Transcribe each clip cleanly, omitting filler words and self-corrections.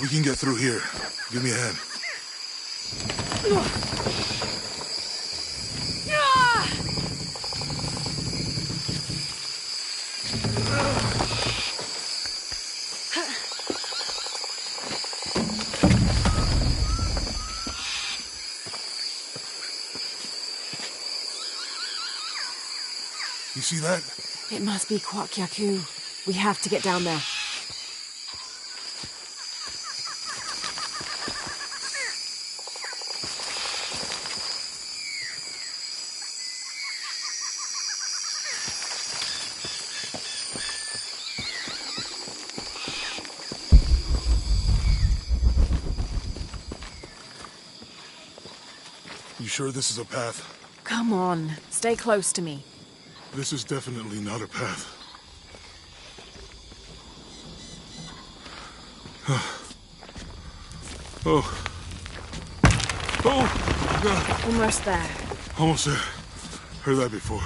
We can get through here. Give me a hand. You see that? It must be Kuak Yaku. We have to get down there. You sure this is a path? Come on, stay close to me. This is definitely not a path. Oh. Oh, God. Almost there. Almost there. Heard that before.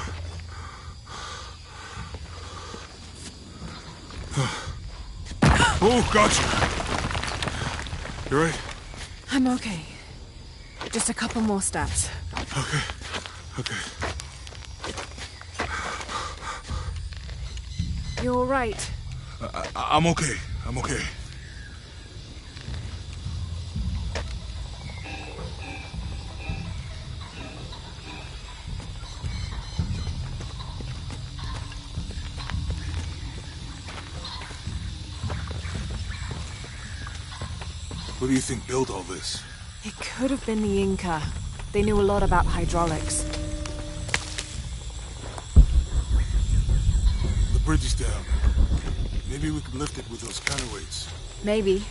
Oh, gotcha. You right? I'm okay. Just a couple more steps. Okay. Okay. You all right? I'm okay. I'm okay. What do you think built all this? It could have been the Inca. They knew a lot about hydraulics. The bridge is down. Maybe we could lift it with those counterweights. Maybe.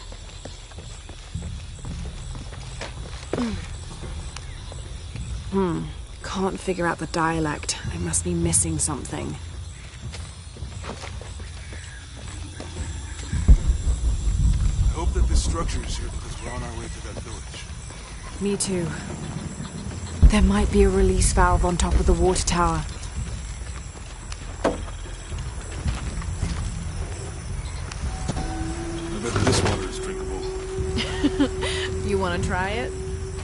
Can't figure out the dialect. I must be missing something. I hope that this structure is here because we're on our way to that village. Me too. There might be a release valve on top of the water tower. I bet this water is drinkable. You want to try it?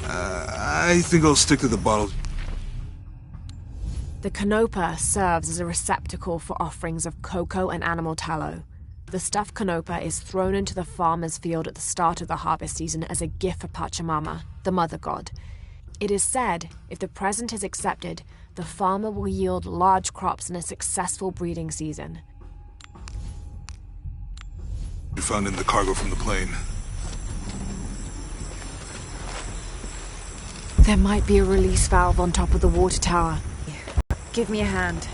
I think I'll stick to the bottle. The canopa serves as a receptacle for offerings of cocoa and animal tallow. The stuffed canopa is thrown into the farmer's field at the start of the harvest season as a gift for Pachamama, the mother god. It is said, if the present is accepted, the farmer will yield large crops in a successful breeding season. You found in the cargo from the plane. There might be a release valve on top of the water tower. Give me a hand.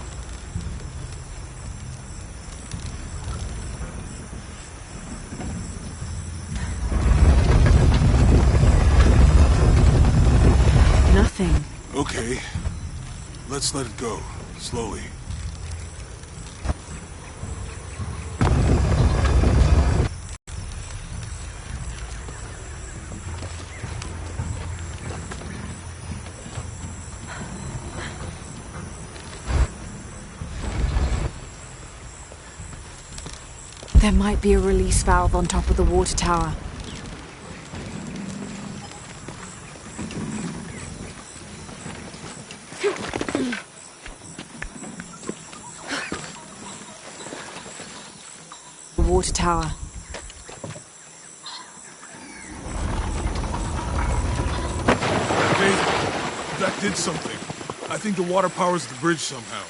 Nothing. Okay. Let's let it go. Slowly. There might be a release valve on top of the water tower. The water tower. Hey, that did something. I think the water powers the bridge somehow.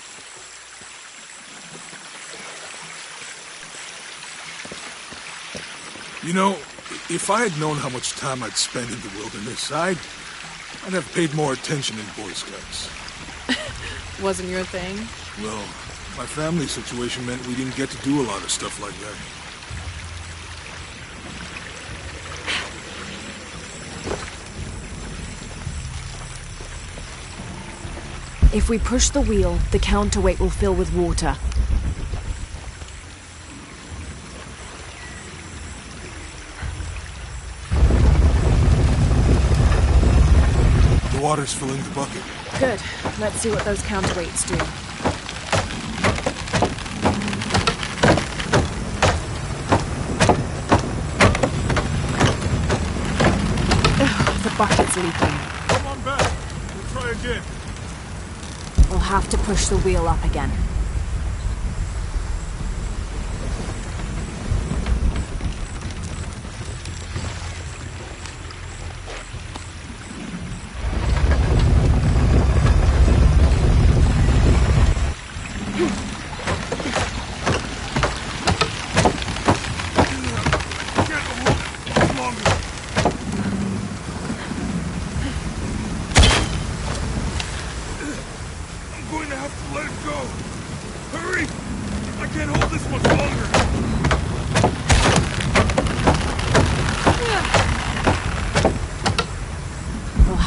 You know, if I had known how much time I'd spend in the wilderness, I'd have paid more attention in Boy Scouts. Wasn't your thing? Well, my family situation meant we didn't get to do a lot of stuff like that. If we push the wheel, the counterweight will fill with water. The water's filling the bucket. Good. Let's see what those counterweights do. bucket's leaking. Come on back. We'll try again. We'll have to push the wheel up again.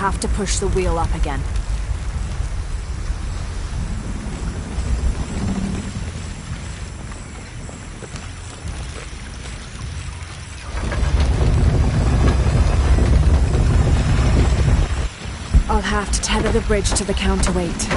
Have to push the wheel up again. I'll have to tether the bridge to the counterweight.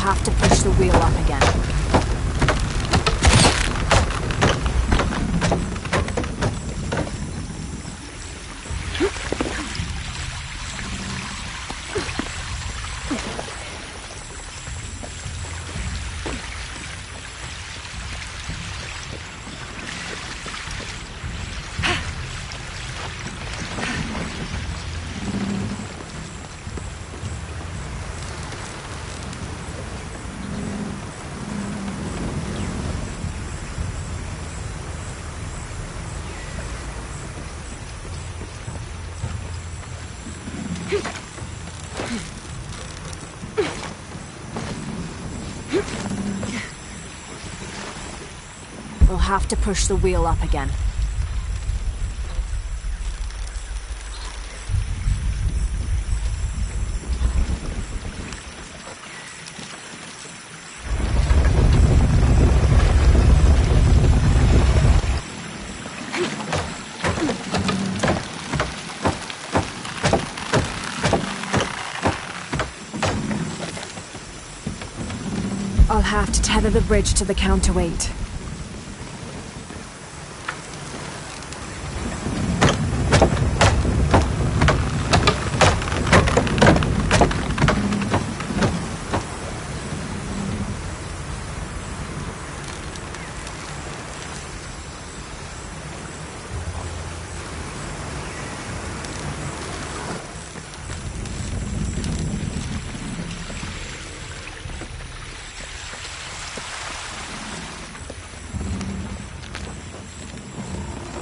Have to push the wheel up again. We'll have to push the wheel up again. I'll have to tether the bridge to the counterweight.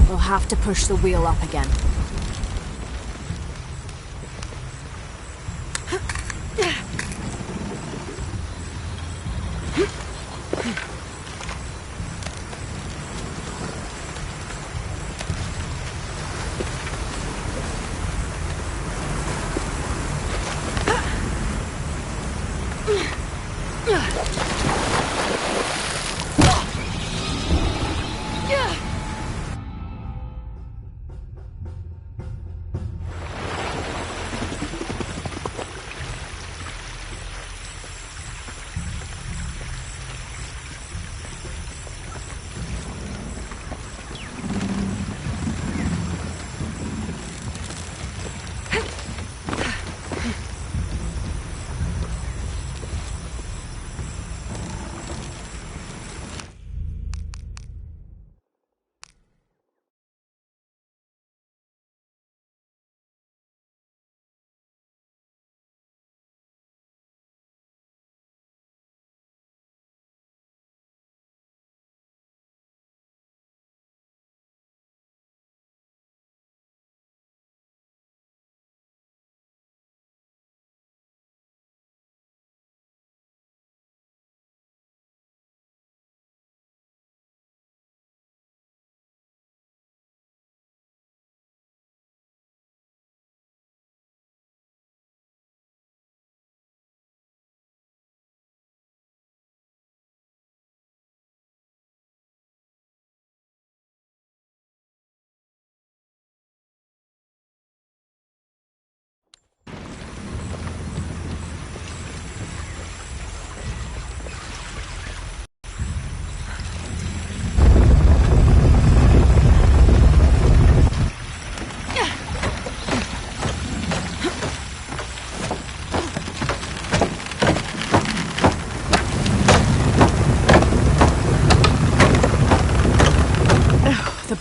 We'll have to push the wheel up again.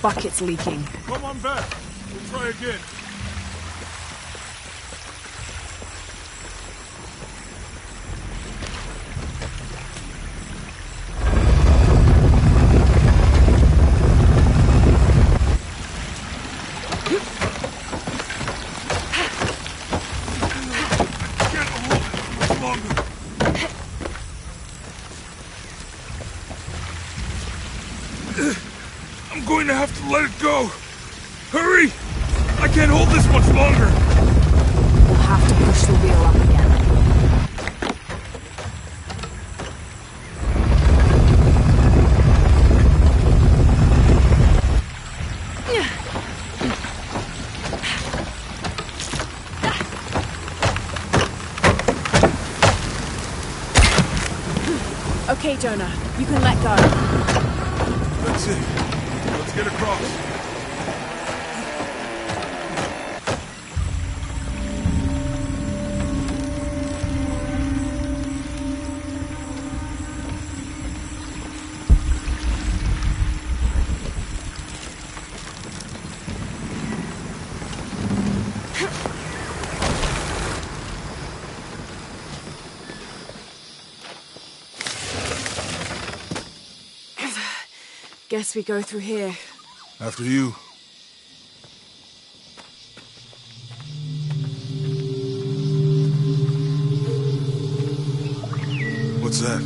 bucket's leaking. Come on back. We'll try again. I'm going to have to let it go. Hurry! I can't hold this much longer. We'll have to push the wheel up again. Okay, Jonah, you can let go. That's it. Let's get across. Guess we go through here. After you. What's that?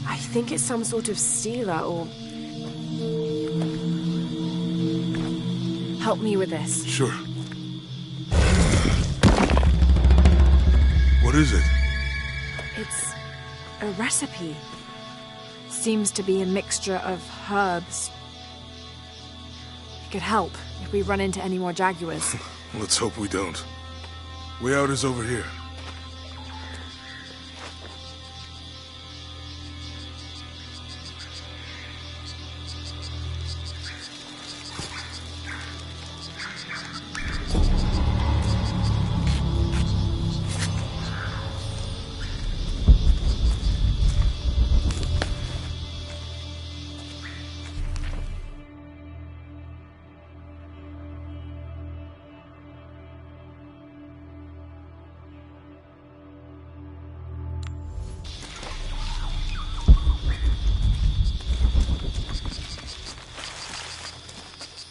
I think it's some sort of sealer or... Help me with this. Sure. What is it? It's a recipe. Seems to be a mixture of herbs. It could help if we run into any more jaguars. Let's hope we don't. Way out is over here.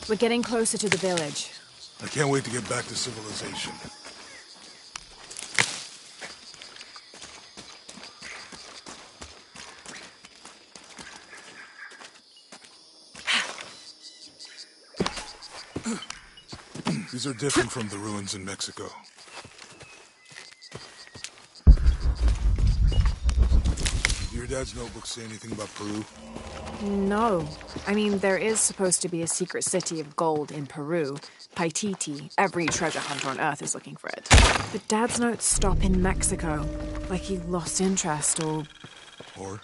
We're getting closer to the village. I can't wait to get back to civilization. These are different from the ruins in Mexico. Do your dad's notebooks say anything about Peru? No. I mean, there is supposed to be a secret city of gold in Peru. Paititi. Every treasure hunter on Earth is looking for it. But Dad's notes stop in Mexico. Like he lost interest or... Or?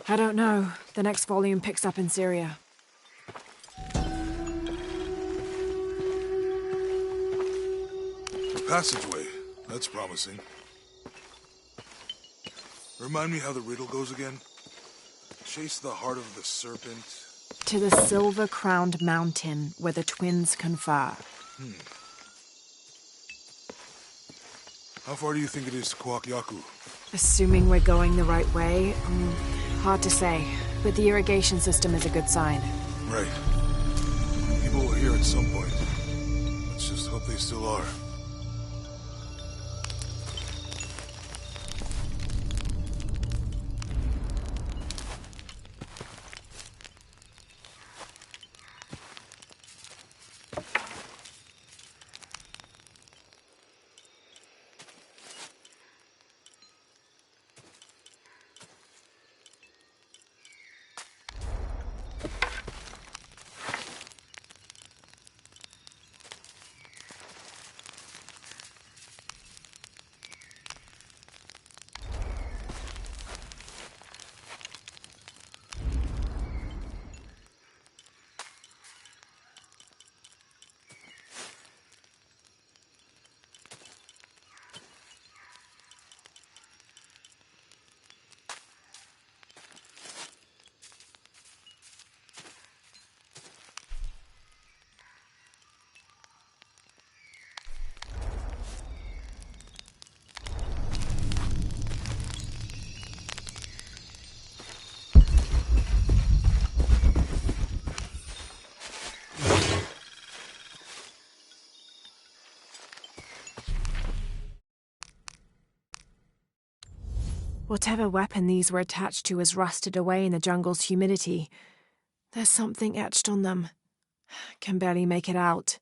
I don't know. The next volume picks up in Syria. A passageway. That's promising. Remind me how the riddle goes again? Chase the heart of the serpent. To the silver-crowned mountain where the twins confer. How far do you think it is to Kuakyaku? Assuming we're going the right way, hard to say. But the irrigation system is a good sign. Right. People were here at some point. Let's just hope they still are. Whatever weapon these were attached to has rusted away in the jungle's humidity. There's something etched on them. Can barely make it out.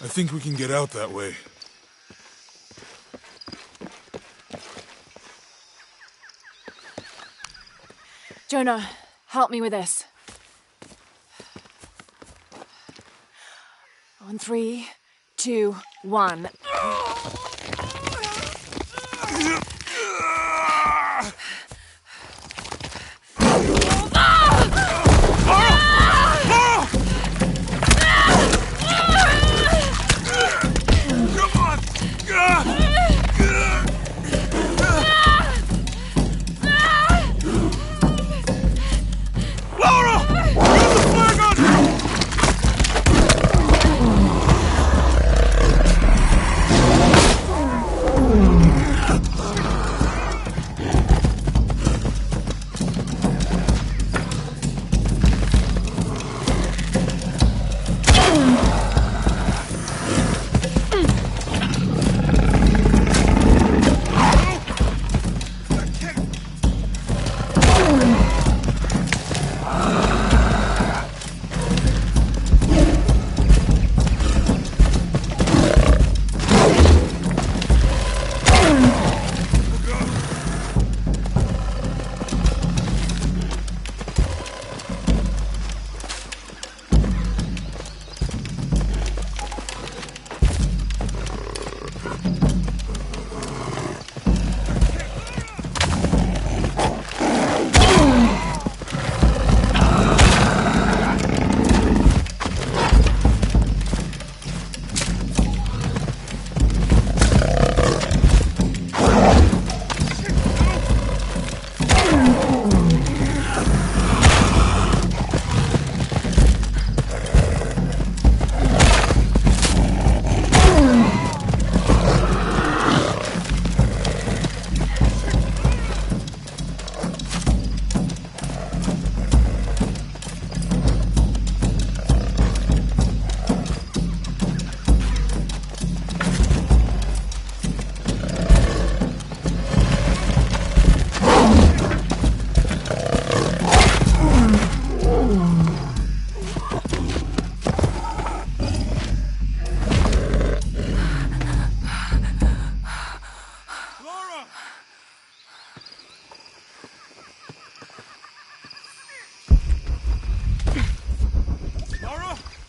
I think we can get out that way. Jonah, help me with this. On 3, 2, 1.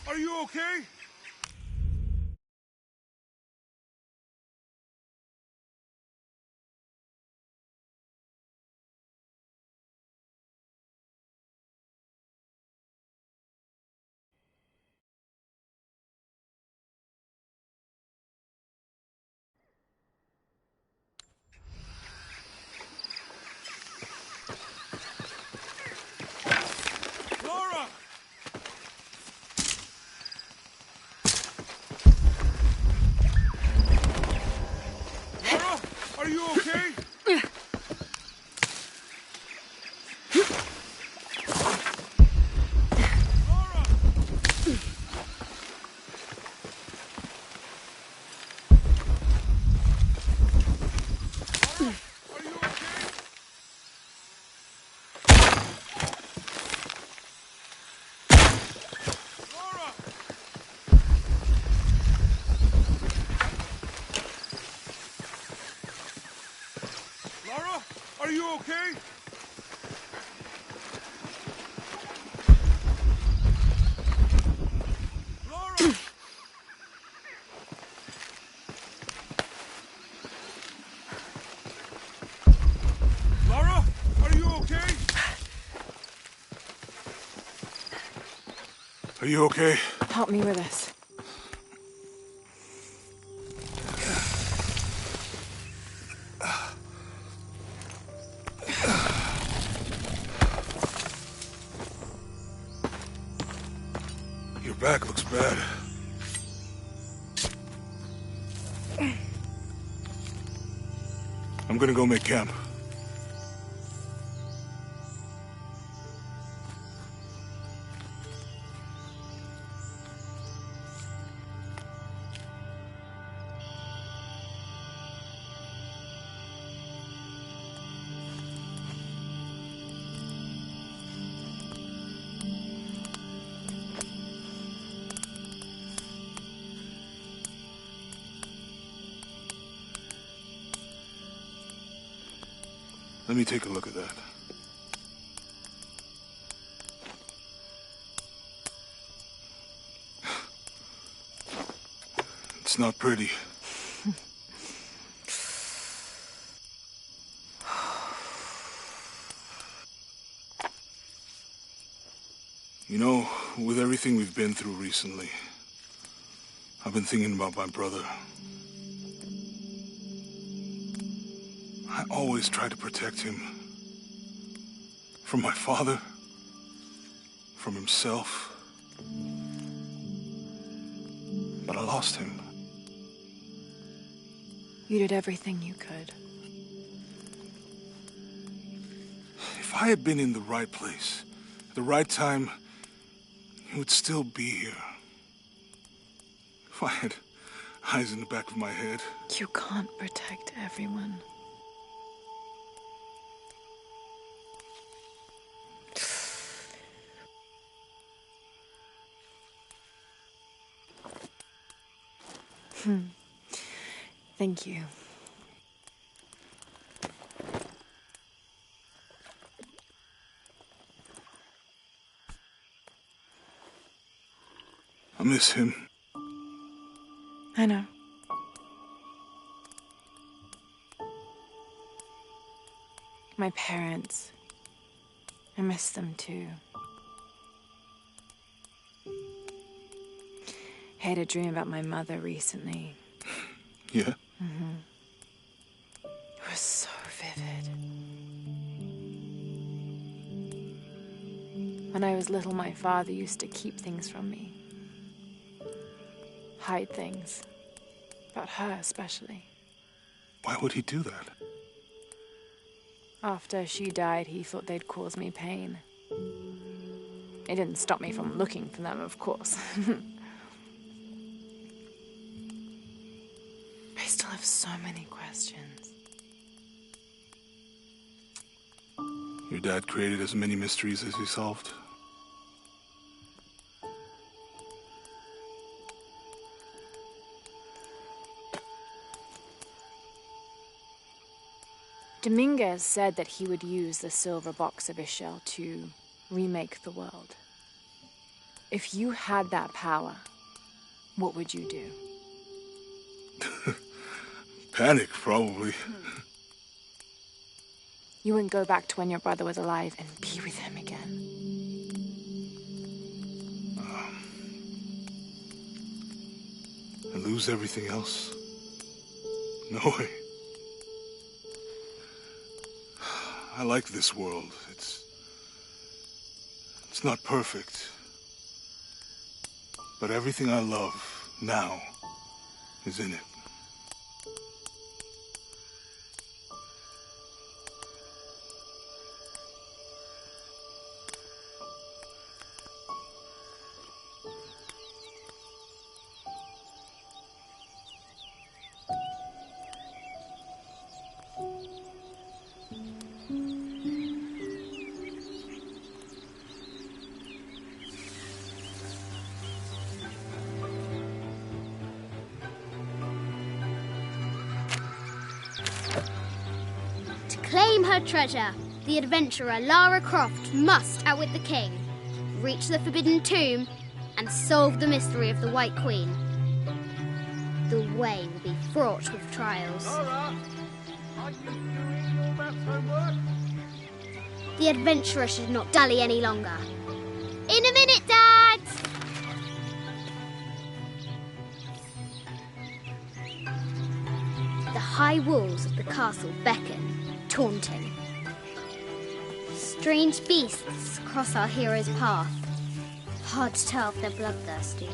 Are you okay? Lara! Lara, are you okay? Lara! Are you okay? Lara! Lara, are you okay? Lara! Lara, are you Are you okay? Help me with this. Your back looks bad. I'm gonna go make camp. Let me take a look at that. It's not pretty. You know, with everything we've been through recently, I've been thinking about my brother. I always try to protect him. From my father. From himself. But I lost him. You did everything you could. If I had been in the right place, at the right time, he would still be here. If I had eyes in the back of my head. You can't protect everyone. Thank you. I miss him. I know. My parents. I miss them too. I had a dream about my mother recently. Yeah? Mm-hmm. It was so vivid. When I was little, my father used to keep things from me. Hide things. About her, especially. Why would he do that? After she died, he thought they'd cause me pain. It didn't stop me from looking for them, of course. I still have so many questions. Your dad created as many mysteries as he solved. Dominguez said that he would use the silver box of Ixchel to remake the world. If you had that power, what would you do? Panic, probably. You wouldn't go back to when your brother was alive and be with him again. And lose everything else? No way. I like this world. It's not perfect. But everything I love now is in it. Claim her treasure. The adventurer Lara Croft must outwit the king, reach the Forbidden Tomb, and solve the mystery of the White Queen. The way will be fraught with trials. Lara, are you doing all that homework? The adventurer should not dally any longer. In a minute, Dad! The high walls of the castle beckon, taunting. Strange beasts cross our hero's path. Hard to tell if they're bloodthirsty.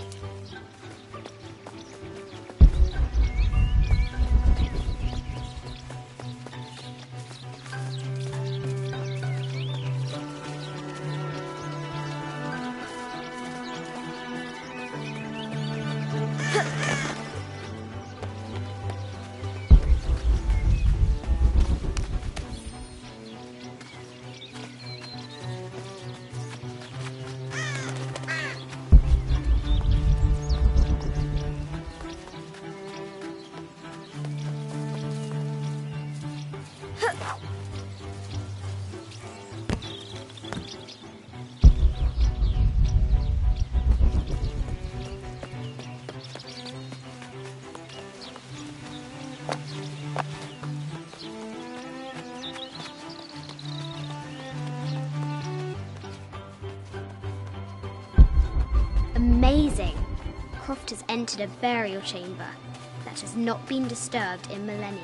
Amazing! Croft has entered a burial chamber that has not been disturbed in millennia.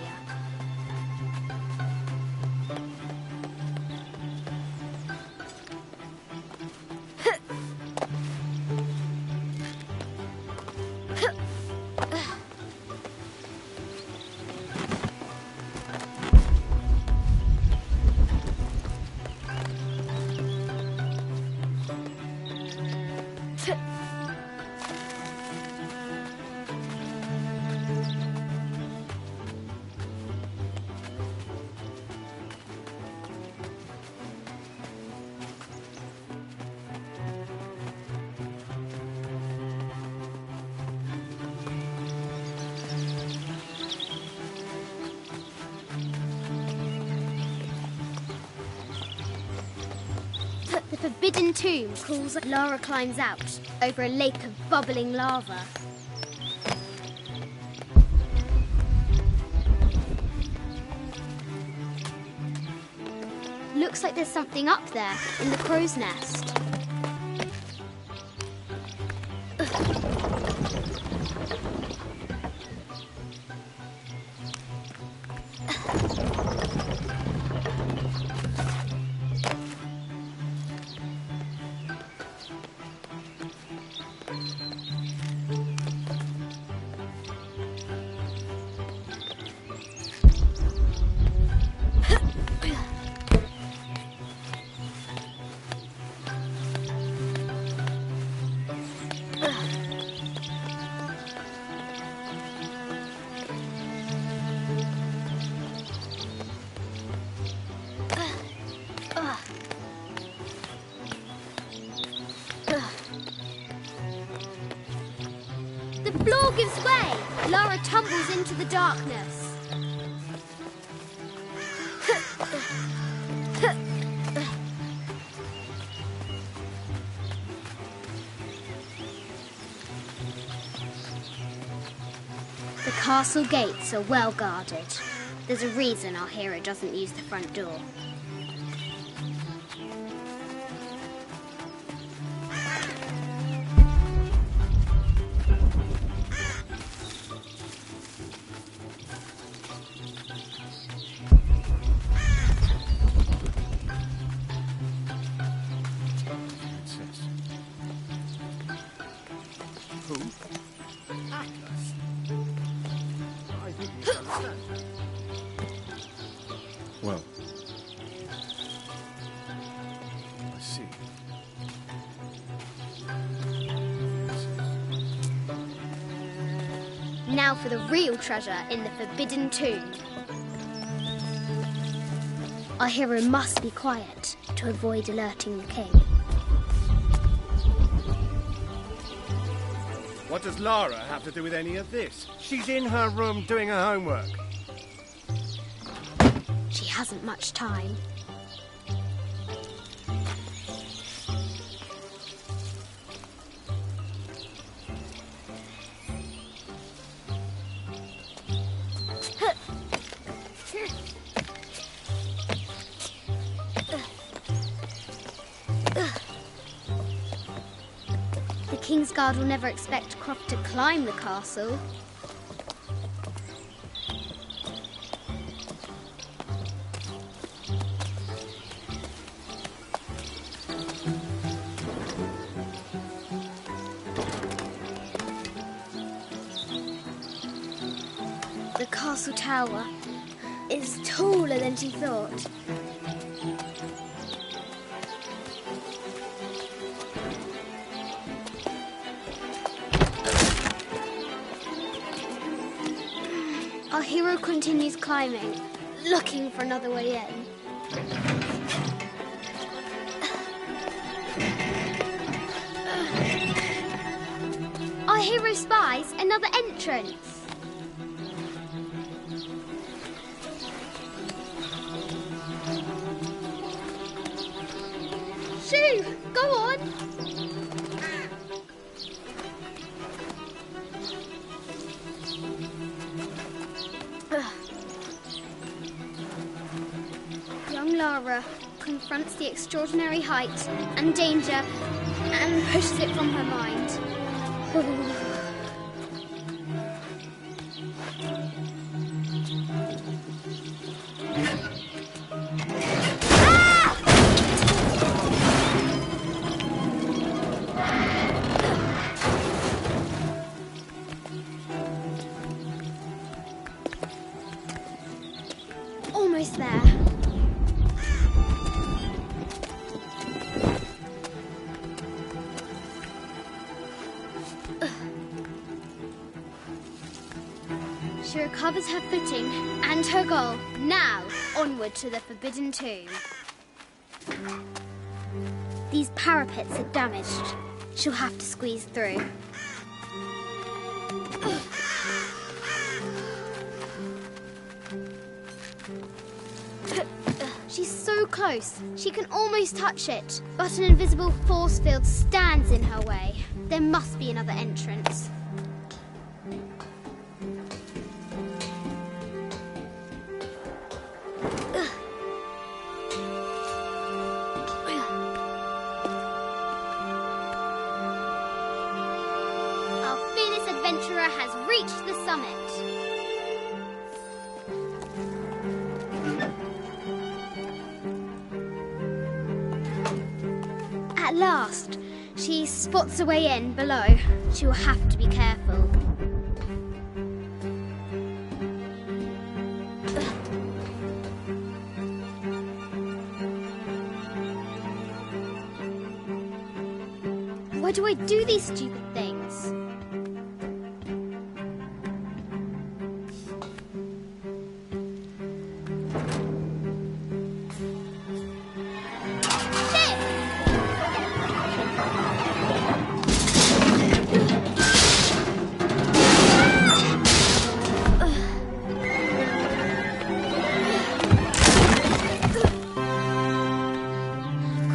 The forbidden tomb calls. Lara climbs out over a lake of bubbling lava. Looks like there's something up there in the crow's nest. The floor gives way. Lara tumbles into the darkness. The castle gates are well guarded. There's a reason our hero doesn't use the front door. Well, I see. Now for the real treasure in the forbidden tomb. Our hero must be quiet to avoid alerting the king. What does Lara have to do with any of this? She's in her room doing her homework. She hasn't much time. The Kingsguard will never expect Croft to climb the castle. The castle tower is taller than she thought. Our hero continues climbing, looking for another way in. Our hero spies another entrance. Shoo! Go on! Young Lara confronts the extraordinary height and danger and pushes it from her mind. Almost there. She recovers her footing and her goal. Now, onward to the Forbidden Tomb. These parapets are damaged. She'll have to squeeze through. She's so close, she can almost touch it. But an invisible force field stands in her way. There must be another entrance. Our fearless adventurer has reached the summit. At last, she spots a way in below. She will have to be careful. Why do I do these stupid things?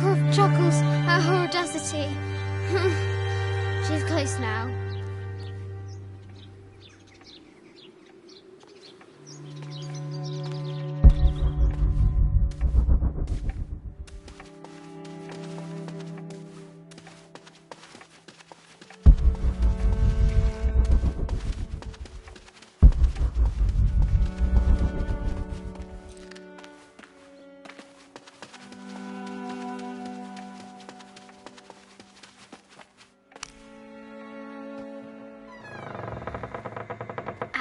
Croft chuckles at her audacity. She's close now.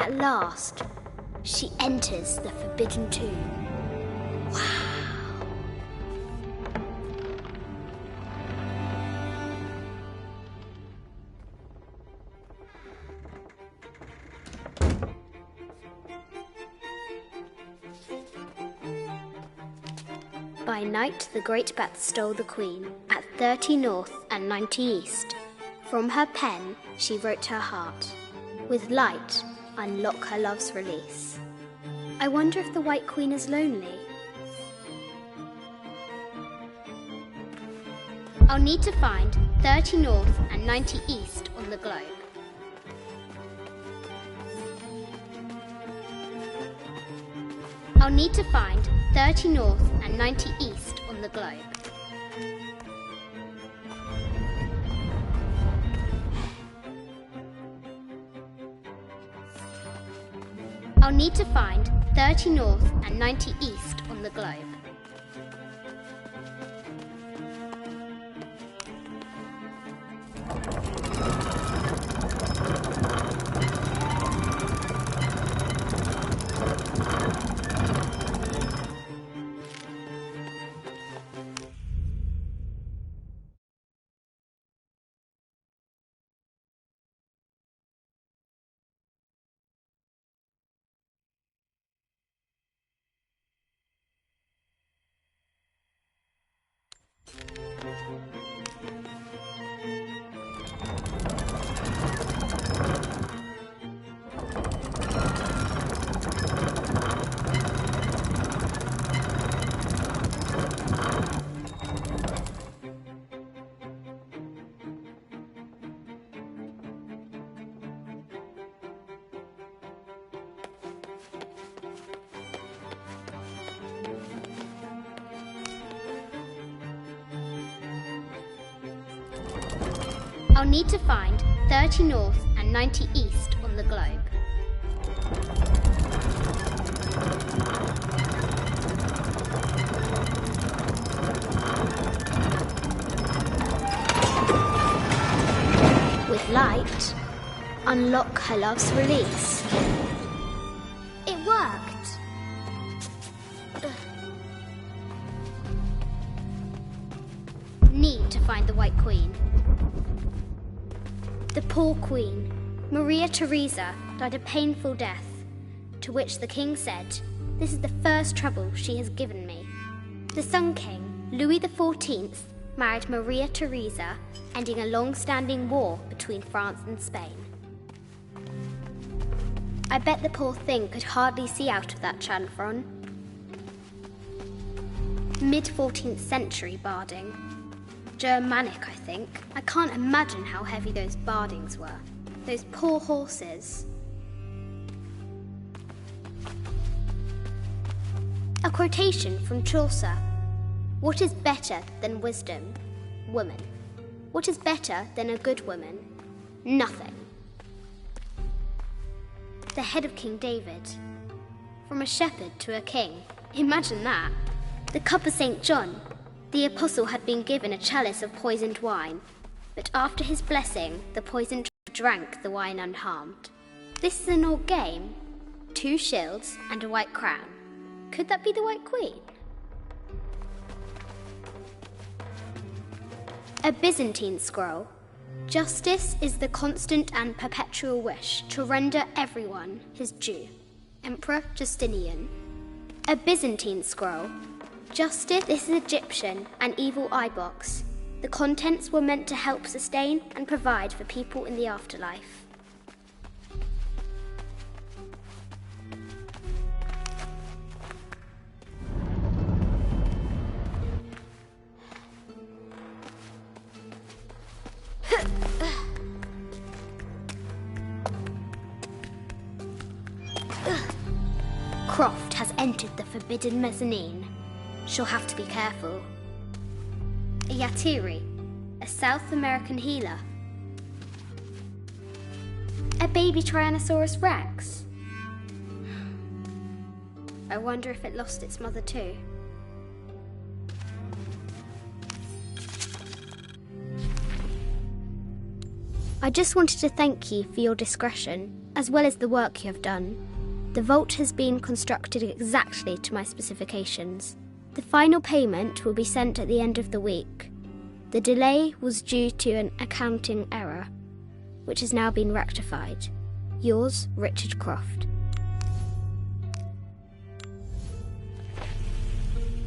At last, she enters the Forbidden Tomb. Wow! By night, the Great Bat stole the Queen at 30 North and 90 East. From her pen, she wrote her heart. With light, unlock her love's release. I wonder if the White Queen is lonely. I'll need to find 30 North and 90 East on the globe. I'll need to find 30 North and 90 East on the globe. I'll need to find 30 North and 90 East on the globe. I'll need to find 30 north and 90 east on the globe. With light, unlock her love's release. It worked. Need to find the White Queen. The poor queen, Maria Theresa, died a painful death, to which the king said, "This is the first trouble she has given me." The Sun King, Louis XIV, married Maria Theresa, ending a long-standing war between France and Spain. I bet the poor thing could hardly see out of that chanfron. Mid-14th century barding. Germanic, I think. I can't imagine how heavy those bardings were. Those poor horses. A quotation from Chaucer. What is better than wisdom? Woman. What is better than a good woman? Nothing. The head of King David. From a shepherd to a king. Imagine that. The cup of St. John. The apostle had been given a chalice of poisoned wine, but after his blessing, the poisoned drank the wine unharmed. This is an old game. 2 shields and a white crown. Could that be the White Queen? A Byzantine scroll. Justice is the constant and perpetual wish to render everyone his due. Emperor Justinian. A Byzantine scroll. Justice, this is Egyptian, an evil eye box. The contents were meant to help sustain and provide for people in the afterlife. Croft has entered the forbidden mezzanine. She'll have to be careful. A Yatiri, a South American healer. A baby Tyrannosaurus Rex. I wonder if it lost its mother too. I just wanted to thank you for your discretion, as well as the work you have done. The vault has been constructed exactly to my specifications. The final payment will be sent at the end of the week. The delay was due to an accounting error, which has now been rectified. Yours, Richard Croft.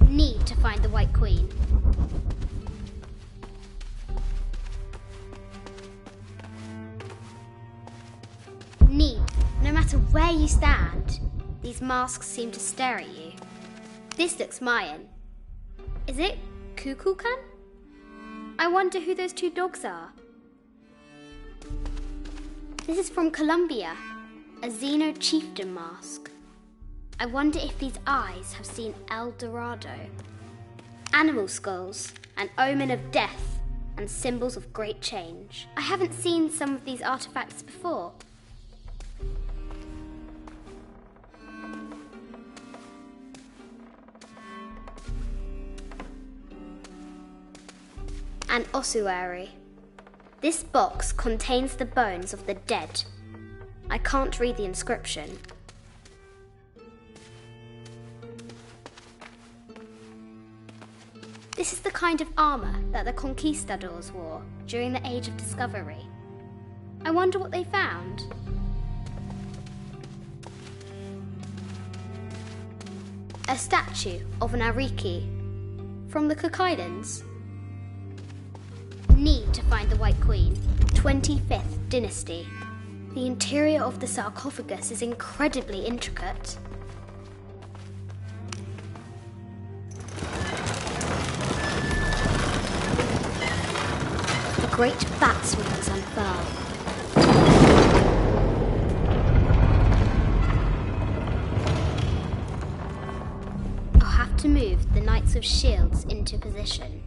Need to find the White Queen. Need, no matter where you stand, these masks seem to stare at you. This looks Mayan. Is it Kukulkan? I wonder who those 2 dogs are. This is from Colombia, a Xeno chieftain mask. I wonder if these eyes have seen El Dorado. Animal skulls, an omen of death and symbols of great change. I haven't seen some of these artifacts before. An ossuary. This box contains the bones of the dead. I can't read the inscription. This is the kind of armour that the conquistadors wore during the Age of Discovery. I wonder what they found. A statue of an Ariki from the Cook Islands. Need to find the White Queen. 25th Dynasty. The interior of the sarcophagus is incredibly intricate. The great bat's wings unfurl. I'll have to move the Knights of Shields into position.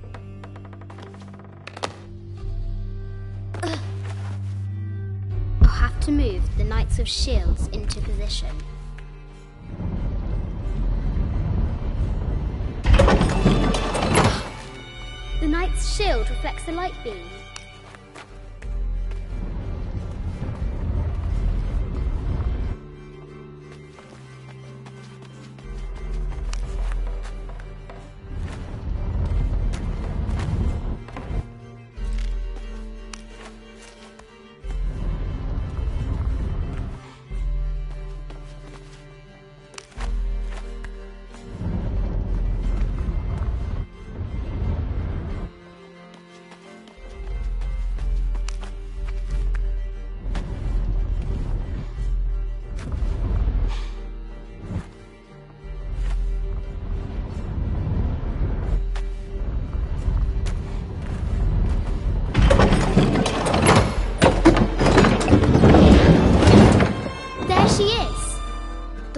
knights with shields into position. The knight's shield reflects the light beam.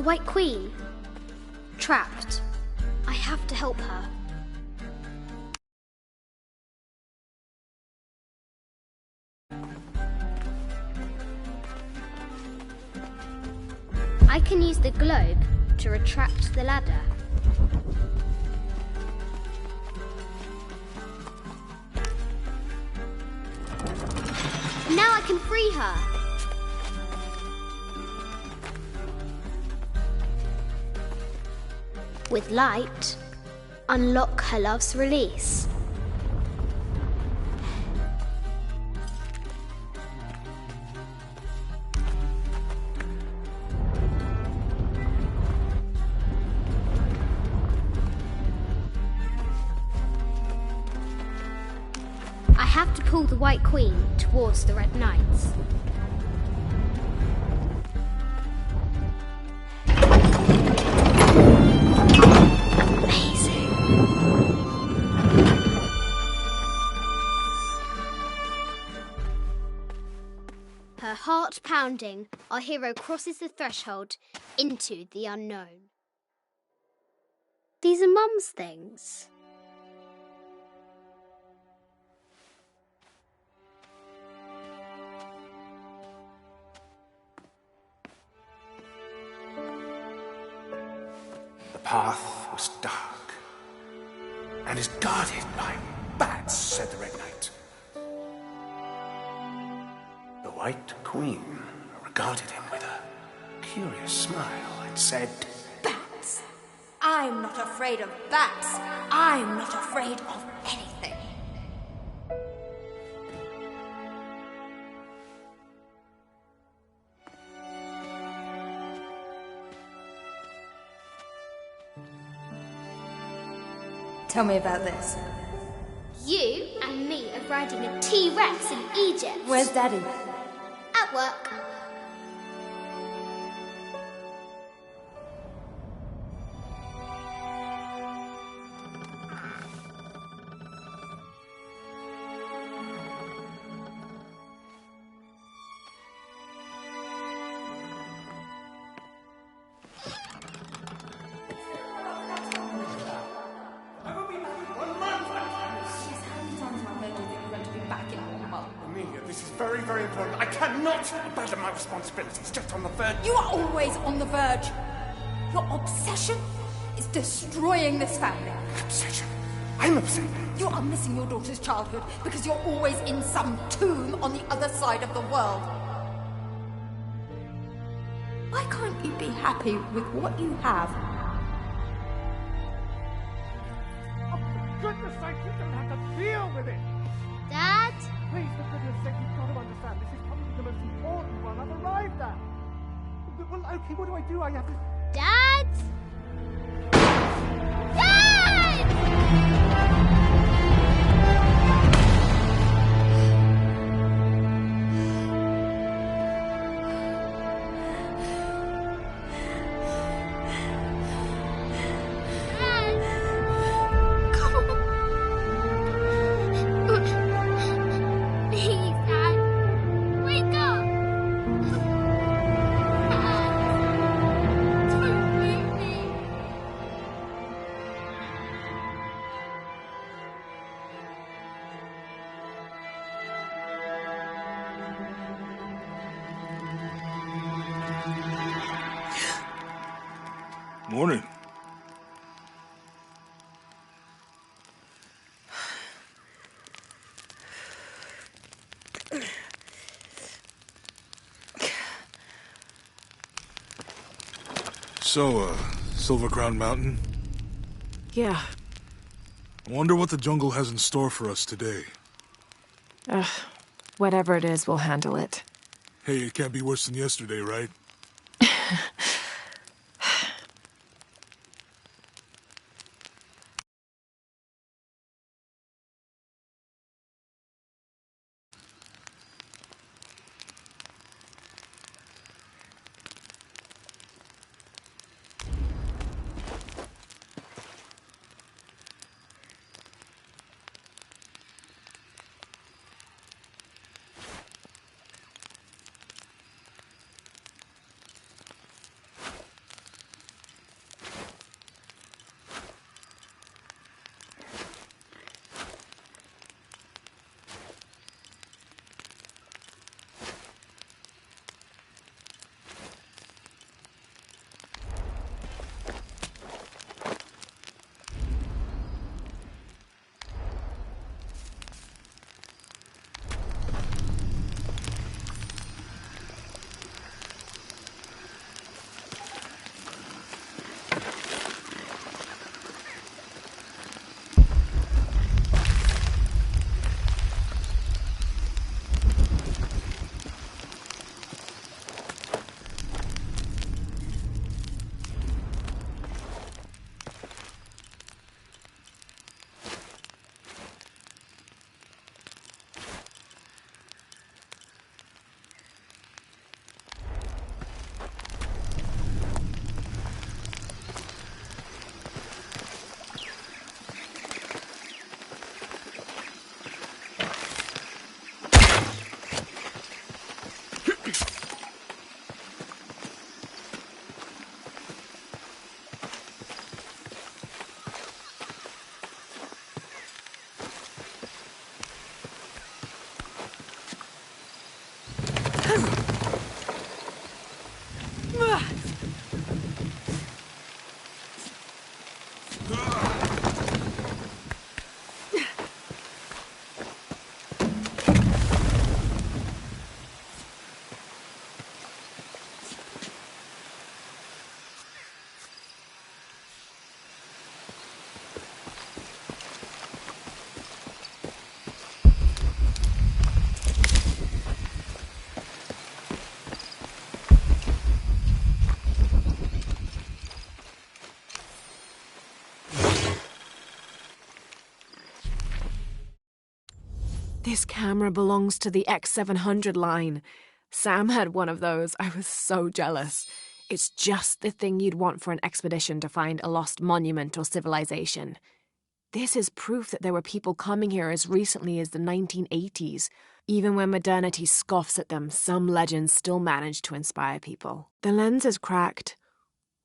White Queen. Trapped. I have to help her. I can use the globe to retract the ladder. Now I can free her. With light, unlock her love's release. I have to pull the White Queen towards the Red Knights. Her heart pounding, our hero crosses the threshold into the unknown. These are Mum's things. The path was dark and is guarded by bats, said the Red Knight. The White Queen regarded him with a curious smile and said, Bats! I'm not afraid of bats. I'm not afraid of anything. Tell me about this. You and me are riding a T-Rex in Egypt. Where's Daddy? At work. Very, very important. I cannot abandon my responsibilities just on the verge. You are always on the verge. Your obsession is destroying this family. Obsession? I'm obsessed. You are missing your daughter's childhood because you're always in some tomb on the other side of the world. Why can't you be happy with what you have? Oh, for goodness sake, you don't have to deal with it. Dad? Please, for goodness sake, you've got to understand. This is probably the most important one I've arrived at. Well, okay, what do I do? I have to... Dad? Dad! Morning. So, Silver Crown Mountain? Yeah. I wonder what the jungle has in store for us today. Whatever it is, we'll handle it. Hey, it can't be worse than yesterday, right? This camera belongs to the X700 line. Sam had one of those. I was so jealous. It's just the thing you'd want for an expedition to find a lost monument or civilization. This is proof that there were people coming here as recently as the 1980s. Even when modernity scoffs at them, some legends still manage to inspire people. The lens is cracked.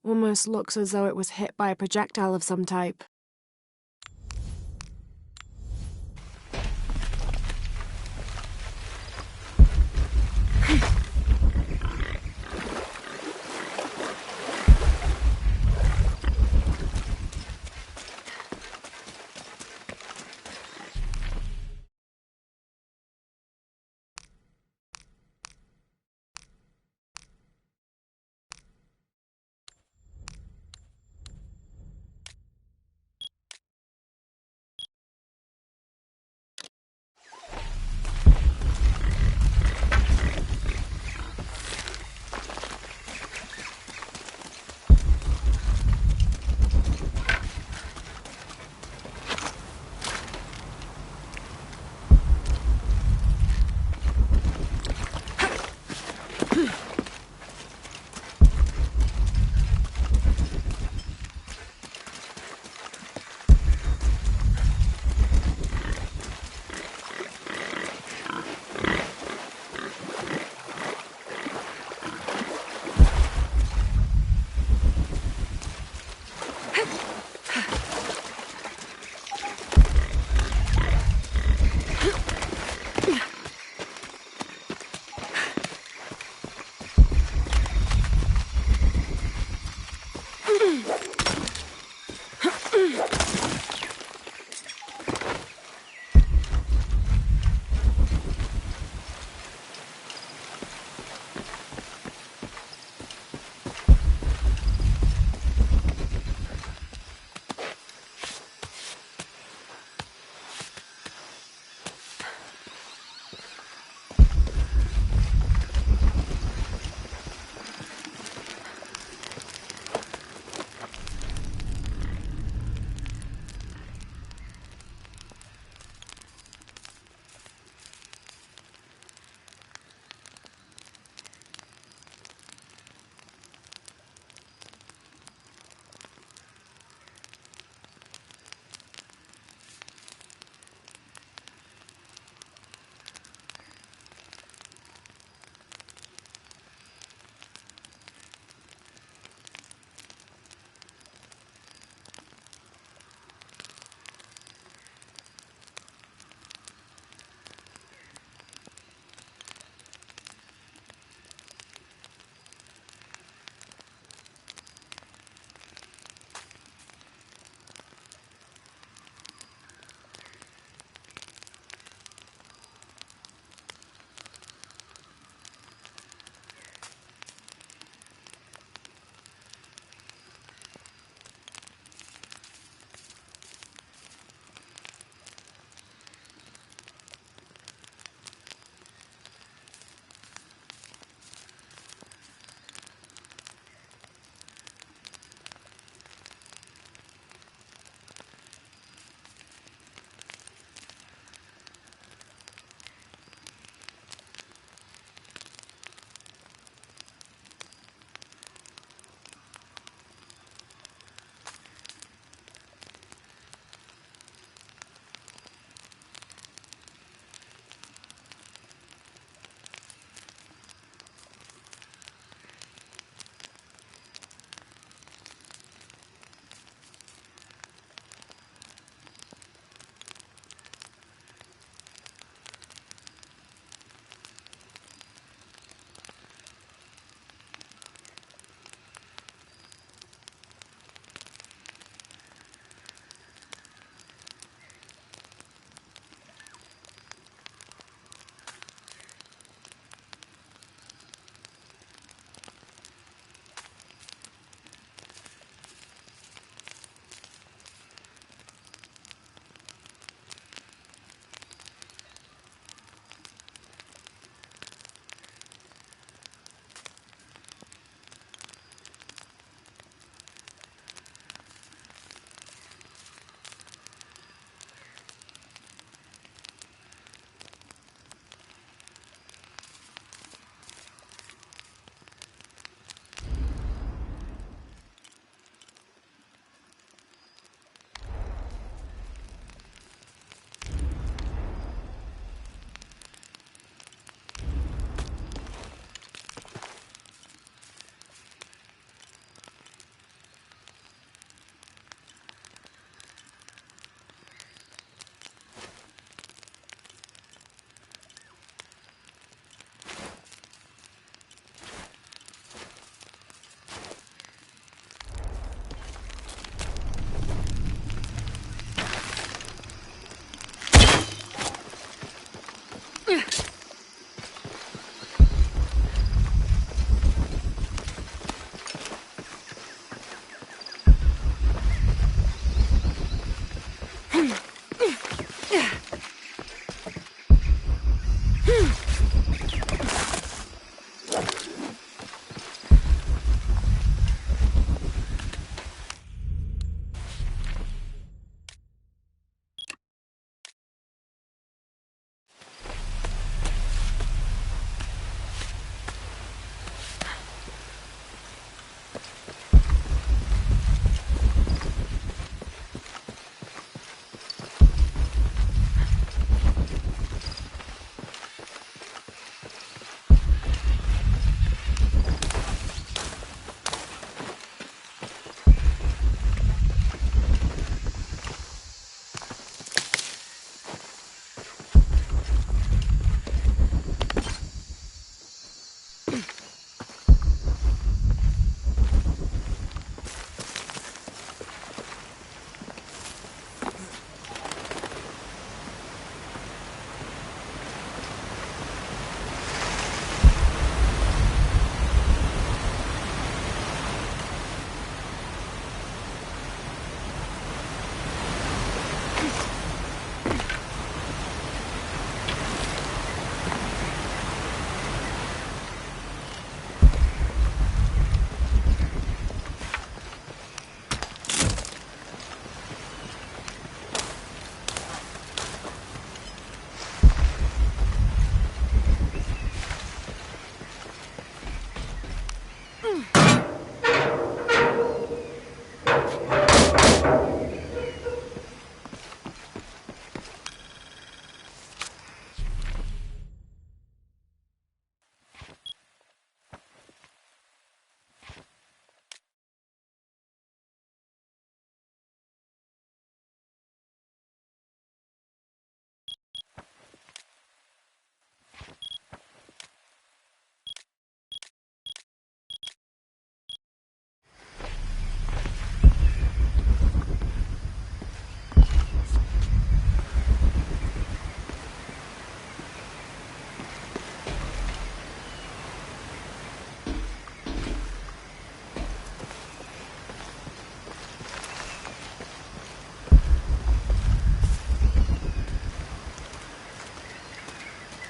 Almost looks as though it was hit by a projectile of some type.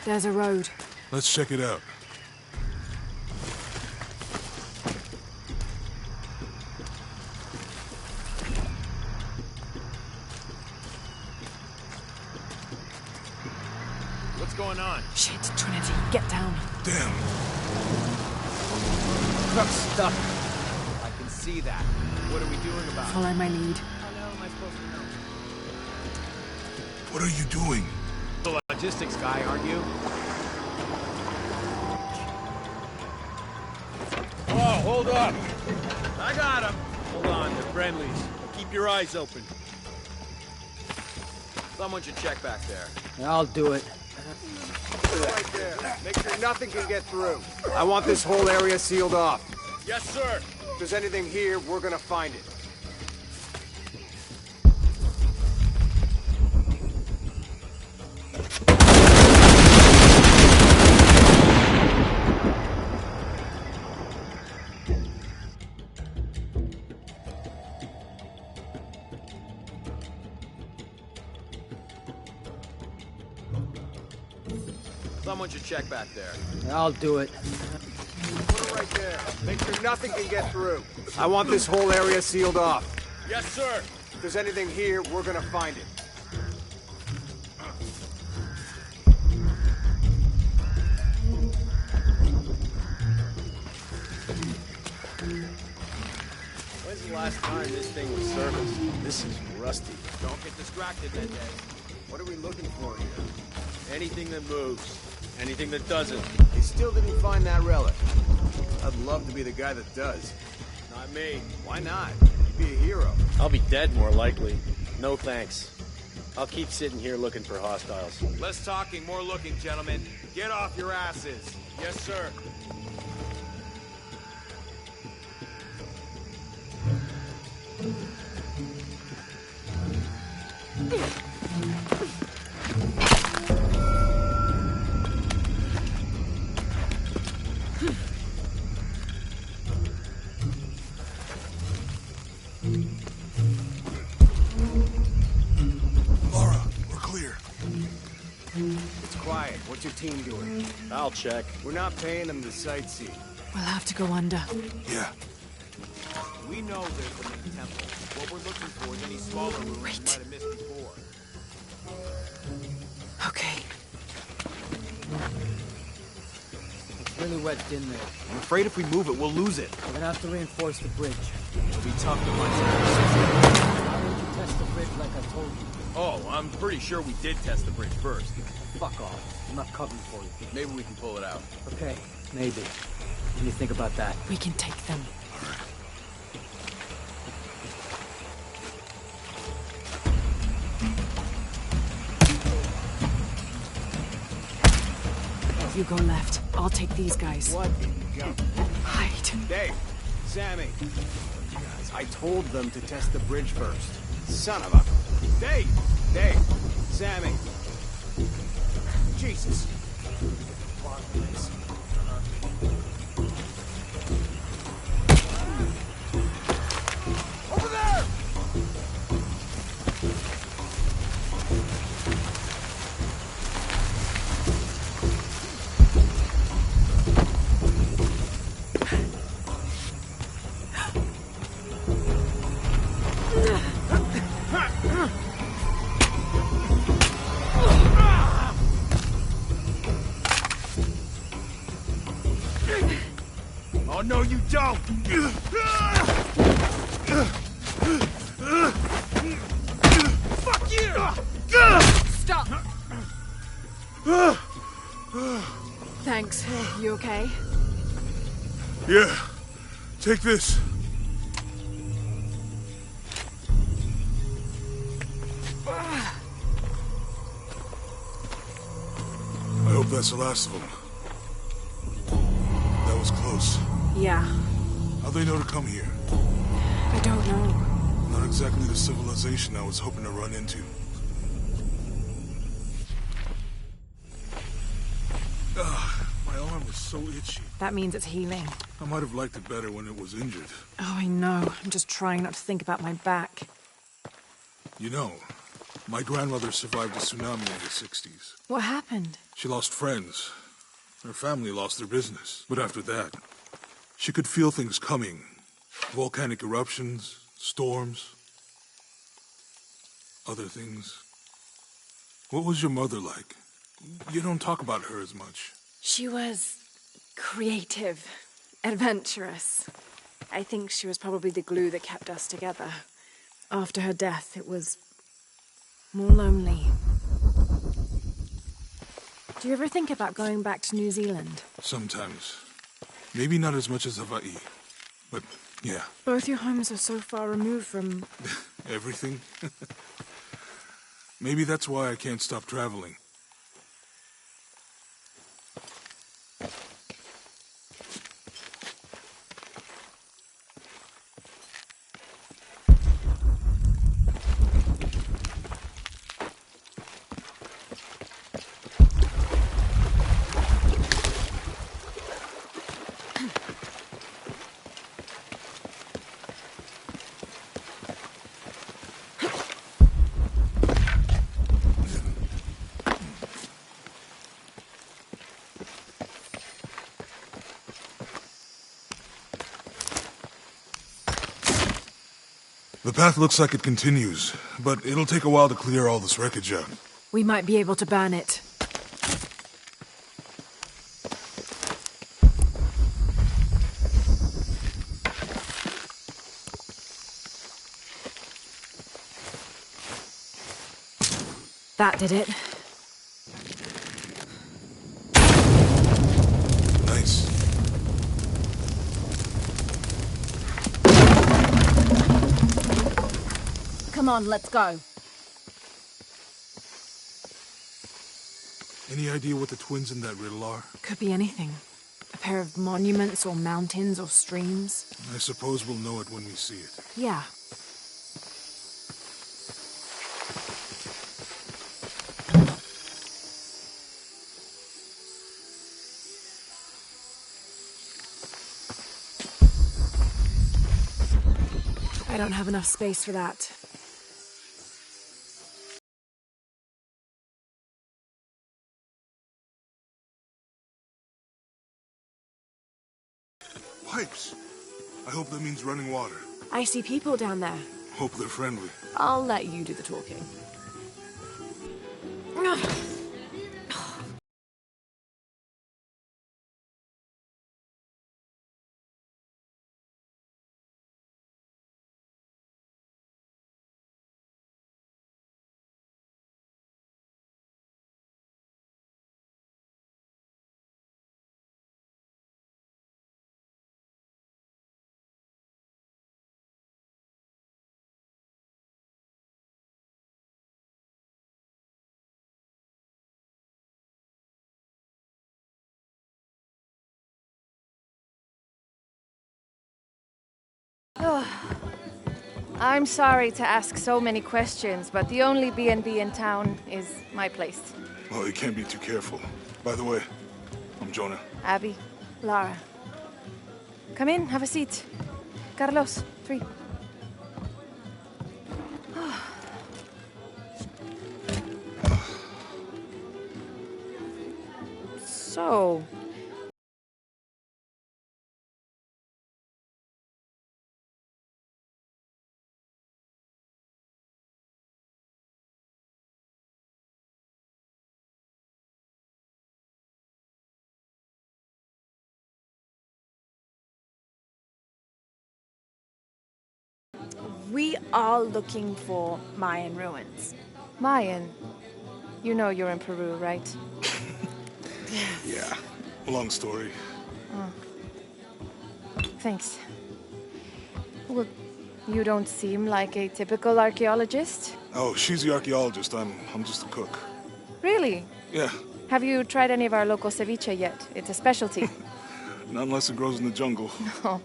There's a road. Let's check it out. What's going on? Shit, Trinity, get down. Damn. Truck's stuck. I can see that. What are we doing about it? Follow my lead. How the hell am I supposed to know? What are you doing? The logistics guy, aren't you? Oh, hold up. I got him. Hold on, they're friendlies. Keep your eyes open. Someone should check back there. I'll do it. Right there. Make sure nothing can get through. I want this whole area sealed off. Yes, sir. If there's anything here, we're gonna find it. Someone should check back there. I'll do it. Put it right there. Make sure nothing can get through. I want this whole area sealed off. Yes, sir. If there's anything here, we're gonna find it. When's the last time this thing was serviced? This is rusty. Don't get distracted, Mendez. What are we looking for here? Anything that moves. Anything that doesn't. They still didn't find that relic. I'd love to be the guy that does. Not me. Why not? You'd be a hero. I'll be dead more likely. No thanks. I'll keep sitting here looking for hostiles. Less talking, more looking, gentlemen. Get off your asses. Yes, sir. Laura, we're clear. It's quiet. What's your team doing? I'll check. We're not paying them to sightsee. We'll have to go under. Yeah. We know there's the main temple. What we're looking for is any smaller rooms we Wait. might have missed before. Okay. It's really wedged in there. I'm afraid if we move it, we'll lose it. We're gonna have to reinforce the bridge. It'll be tough to find some. Why don't you test the bridge like I told you? Oh, I'm pretty sure we did test the bridge first. Fuck off. I'm not covering for you. Maybe we can pull it out. Okay, maybe. What do you think about that? We can take them. You go left. I'll take these guys. What in the gun? Hide. Dave, Sammy. Guys, I told them to test the bridge first. Son of a... Dave! Dave! Sammy! Jesus! Over there! don't! Fuck you! Stop! Thanks. You okay? Yeah. Take this. I hope that's the last of them. That was close. Yeah. How'd they know to come here? I don't know. Not exactly the civilization I was hoping to run into. My arm is so itchy. That means it's healing. I might have liked it better when it was injured. Oh, I know. I'm just trying not to think about my back. You know, my grandmother survived a tsunami in the 60s. What happened? She lost friends. Her family lost their business. But after that, she could feel things coming. Volcanic eruptions, storms, other things. What was your mother like? You don't talk about her as much. She was creative, adventurous. I think she was probably the glue that kept us together. After her death, it was more lonely. Do you ever think about going back to New Zealand? Sometimes. Maybe not as much as Hawaii, but yeah. Both your homes are so far removed from... Everything? Maybe that's why I can't stop traveling. The path looks like it continues, but it'll take a while to clear all this wreckage out. We might be able to burn it. That did it. Nice. Come on, let's go. Any idea what the twins in that riddle are? Could be anything. A pair of monuments or mountains or streams. I suppose we'll know it when we see it. Yeah. I don't have enough space for that. Pipes! I hope that means running water. I see people down there. Hope they're friendly. I'll let you do the talking. I'm sorry to ask so many questions, but the only B&B in town is my place. Well, you can't be too careful. By the way, I'm Jonah. Abby, Lara. Come in, have a seat. Carlos, 3. So, We are looking for Mayan ruins. Mayan. You know you're in Peru, right? Yeah. Long story. Thanks. Well, you don't seem like a typical archaeologist. Oh, she's the archaeologist. I'm just a cook. Really? Yeah. Have you tried any of our local ceviche yet? It's a specialty. Not unless it grows in the jungle. Oh,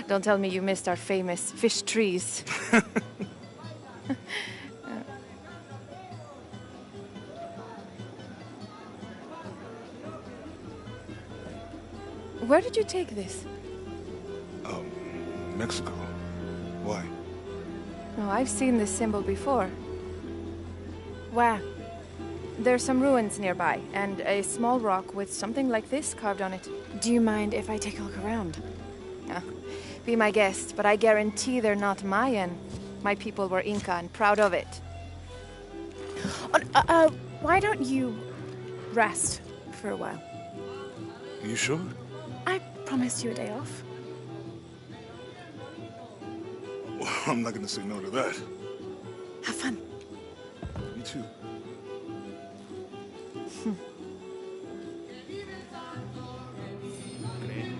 don't tell me you missed our famous fish trees. Where did you take this? Mexico. Why? Oh, I've seen this symbol before. Where? There's some ruins nearby, and a small rock with something like this carved on it. Do you mind if I take a look around? Be my guest, but I guarantee they're not Mayan. My people were Inca and proud of it. Why don't you rest for a while? You sure? I promised you a day off. Well, I'm not gonna say no to that. Have fun. You too.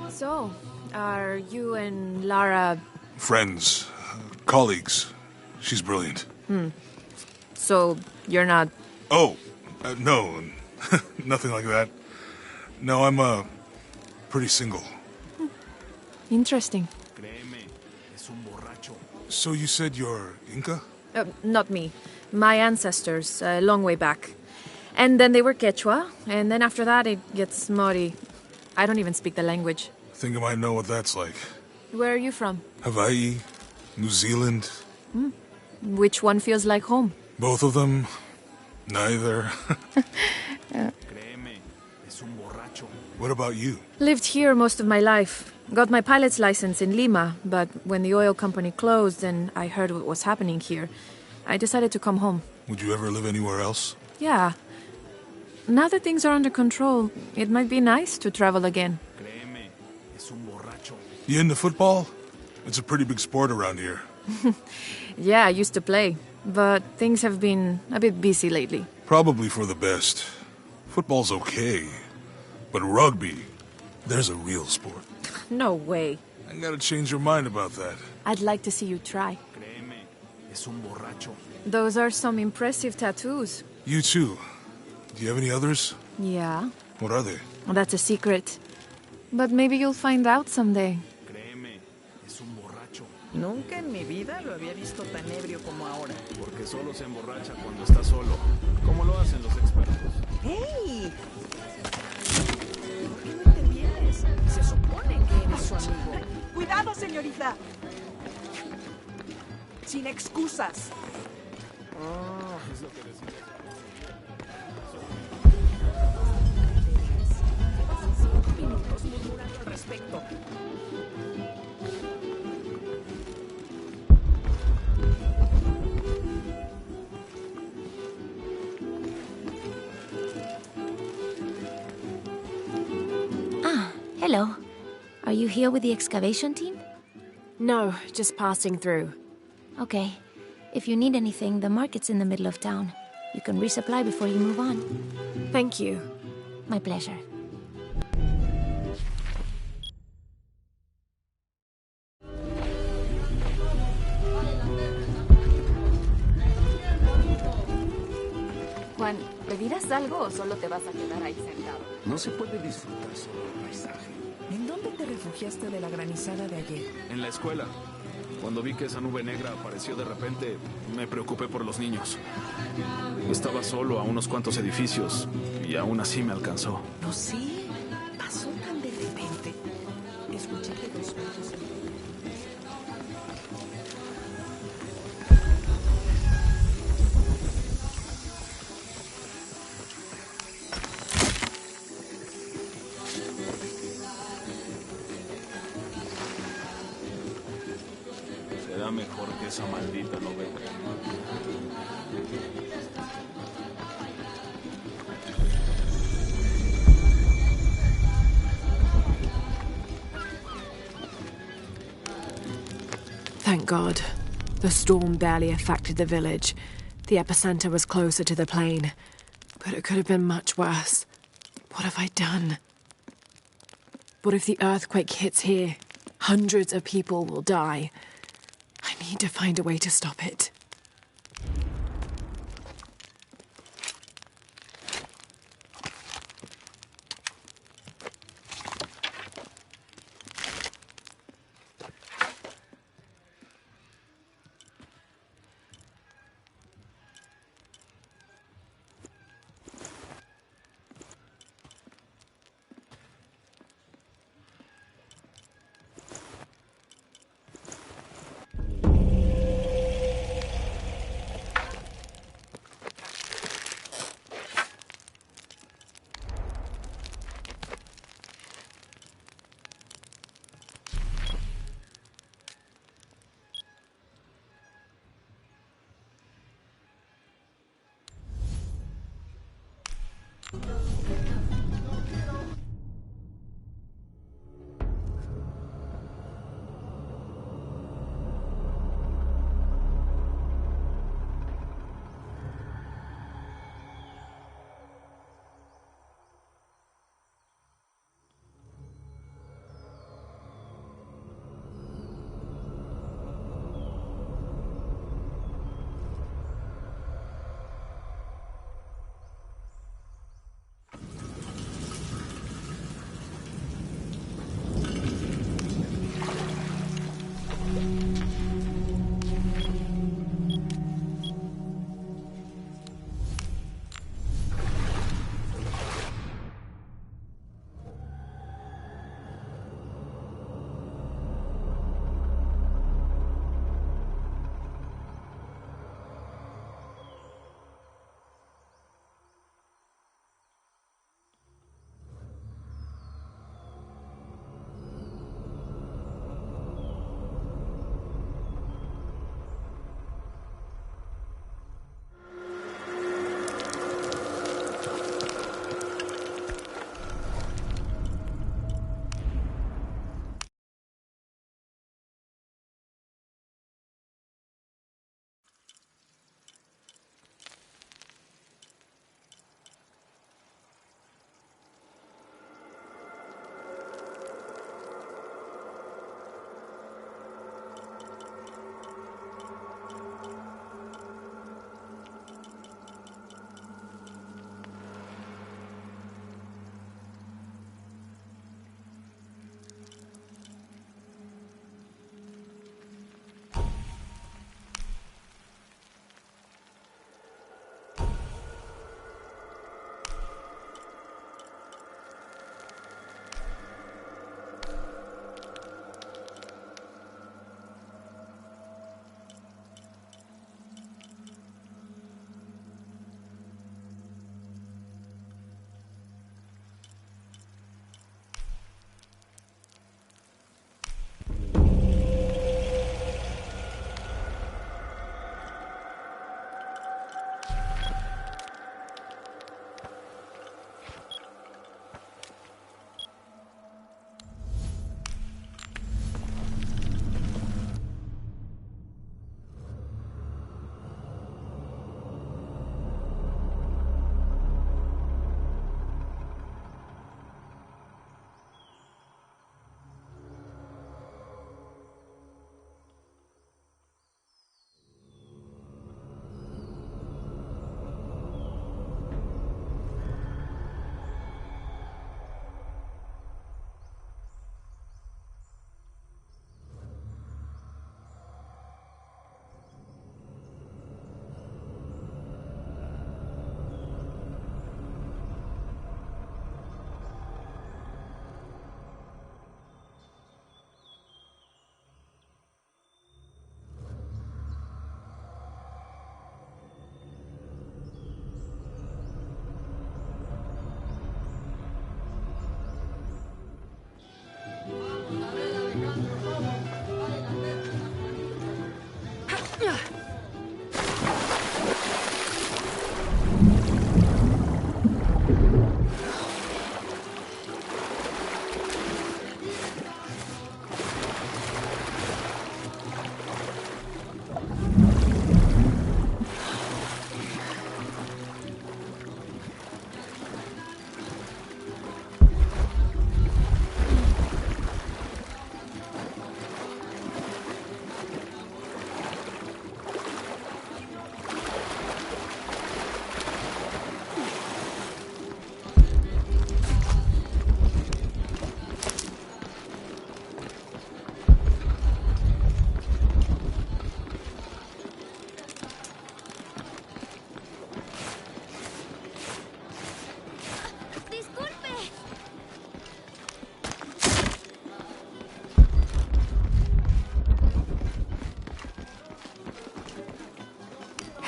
So, are you and Lara... Friends. Colleagues. She's brilliant. So, you're not... Oh, no. Nothing like that. No, I'm, pretty single. Interesting. So you said you're Inca? Not me. My ancestors, a long way back. And then they were Quechua, and then after that it gets Mori. I don't even speak the language. Think I might know what that's like. Where are you from? Hawaii? New Zealand? Which one feels like home? Both of them? Neither. What about you? Lived here most of my life. Got my pilot's license in Lima, but when the oil company closed and I heard what was happening here, I decided to come home. Would you ever live anywhere else? Yeah. Now that things are under control, it might be nice to travel again. You into football? It's a pretty big sport around here. Yeah, I used to play, but things have been a bit busy lately. Probably for the best. Football's okay, but rugby, there's a real sport. No way. I gotta change your mind about that. I'd like to see you try. Those are some impressive tattoos. You too. Do you have any others? Yeah. What are they? Well, that's a secret. But maybe you'll find out someday. Nunca en mi vida lo había visto tan ebrio como ahora. Porque solo se emborracha cuando está solo, como lo hacen los expertos. ¡Hey! ¿Por qué no intervienes? Se supone que eres su amigo. ¡Cuidado, señorita! Sin excusas. Es lo que decía. Minutos murmurando al respecto. Hello. Are you here with the excavation team? No, just passing through. Okay. If you need anything, the market's in the middle of town. You can resupply before you move on. Thank you. My pleasure. Juan, ¿pedirás algo o solo te vas a quedar ahí sentado? No se puede disfrutar solo el paisaje. ¿En dónde te refugiaste de la granizada de ayer? En la escuela. Cuando vi que esa nube negra apareció de repente, me preocupé por los niños. Estaba solo a unos cuantos edificios y aún así me alcanzó. No sé, pasó tan de repente. Escuché que los perros... Será mejor que esa maldita no venga. Thank God. The storm barely affected the village. The epicenter was closer to the plain. But it could have been much worse. What have I done? What if the earthquake hits here? Hundreds of people will die. I need to find a way to stop it.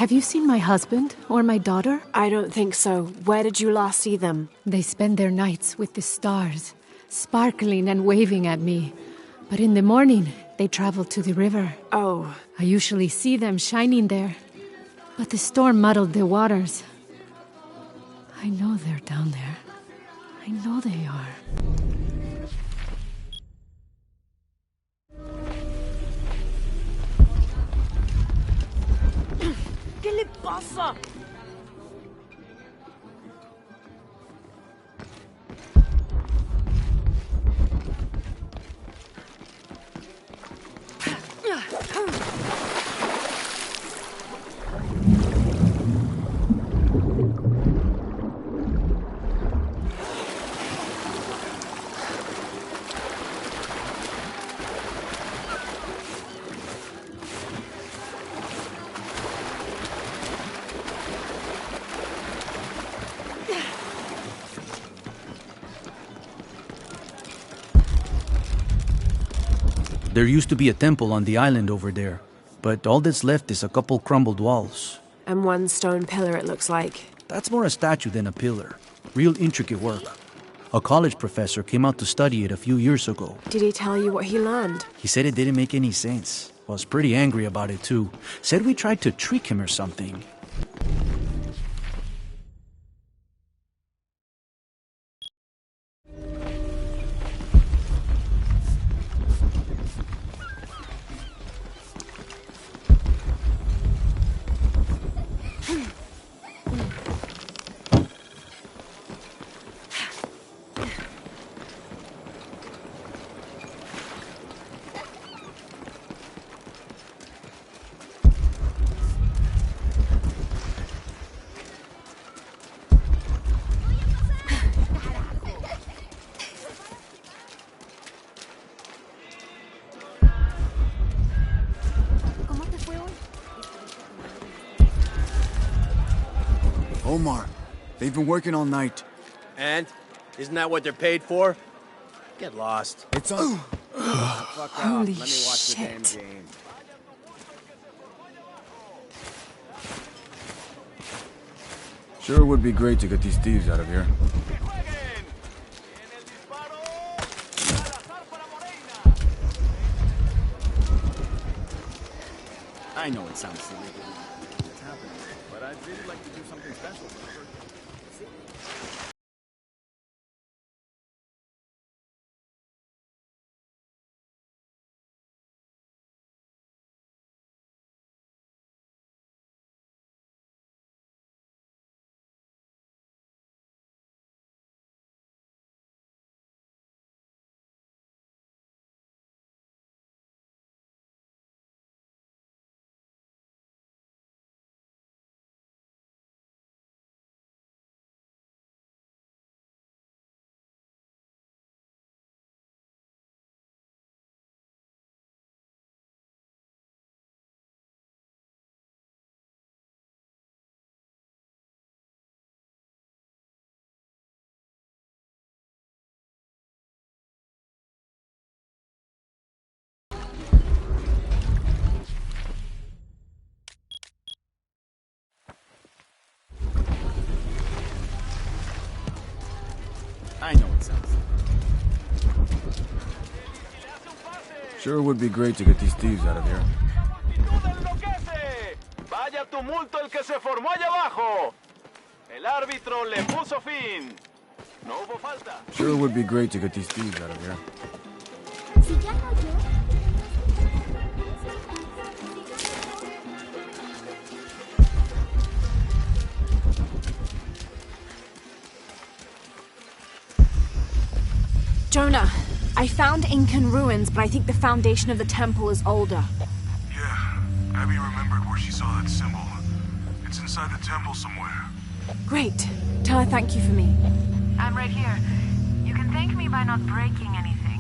Have you seen my husband or my daughter? I don't think so. Where did you last see them? They spend their nights with the stars, sparkling and waving at me. But in the morning, they travel to the river. Oh. I usually see them shining there. But the storm muddled the waters. I know they're down there. I know they are. ¿Qué le pasa? There used to be a temple on the island over there, but all that's left is a couple crumbled walls. And one stone pillar, it looks like. That's more a statue than a pillar. Real intricate work. A college professor came out to study it a few years ago. Did he tell you what he learned? He said it didn't make any sense. Was pretty angry about it too. Said we tried to trick him or something. Omar, they've been working all night. And? Isn't that what they're paid for? Get lost. It's on. Fuck off. Holy Let me watch the damn shit. game. Sure would be great to get these thieves out of here. I know it sounds silly, but it's happening. But I'd really like to do something special for her. I know it sounds silly. Sure would be great to get these thieves out of here. Vaya tumulto el que se formó allá abajo. El árbitro le puso fin. No hubo falta. Sure would be great to get these thieves out of here. Si ya no yo. Jonah, I found Incan ruins, but I think the foundation of the temple is older. Yeah, Abby remembered where she saw that symbol. It's inside the temple somewhere. Great. Tell her thank you for me. I'm right here. You can thank me by not breaking anything.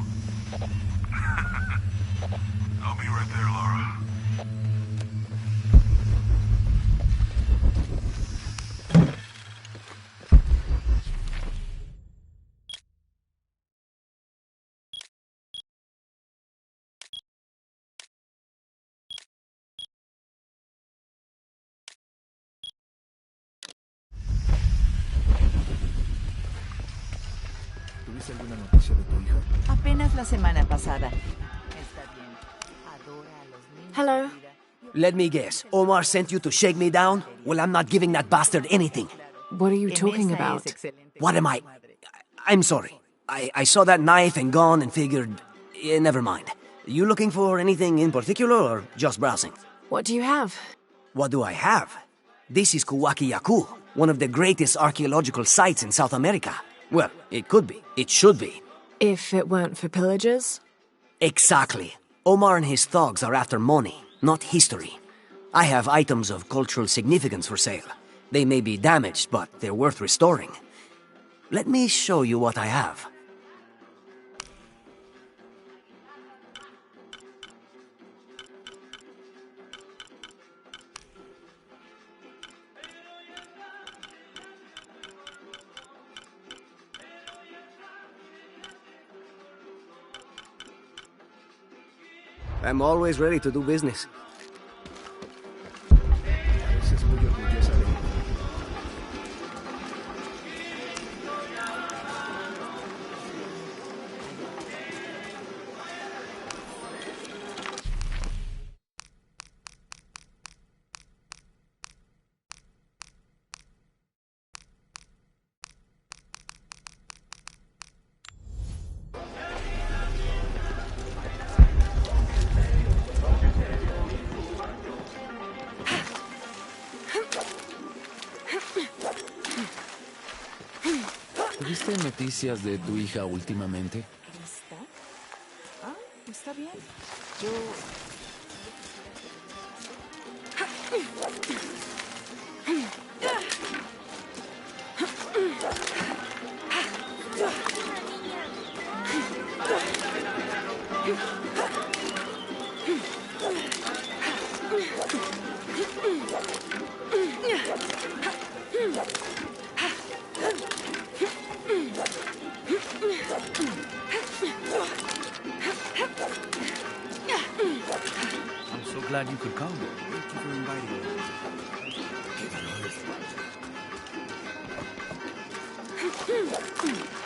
I'll be right there, Lara. ¿Tienes alguna noticia de tu hija? Apenas la semana pasada. Está bien. Adora a los niños. Hello. Let me guess. Omar sent you to shake me down? Well, I'm not giving that bastard anything. What are you talking about? What am I? I'm sorry. I saw that knife and gun and figured... never mind. You looking for anything in particular or just browsing? What do you have? What do I have? This is Kuwaki Yaku, one of the greatest archaeological sites in South America. Well, it could be. It should be. If it weren't for pillagers? Exactly. Omar and his thugs are after money, not history. I have items of cultural significance for sale. They may be damaged, but they're worth restoring. Let me show you what I have. I'm always ready to do business. ¿Tuviste noticias de tu hija últimamente? ¿Está? Ah, está bien. Yo... I'm so glad you could come. Thank you for inviting me. Hmm.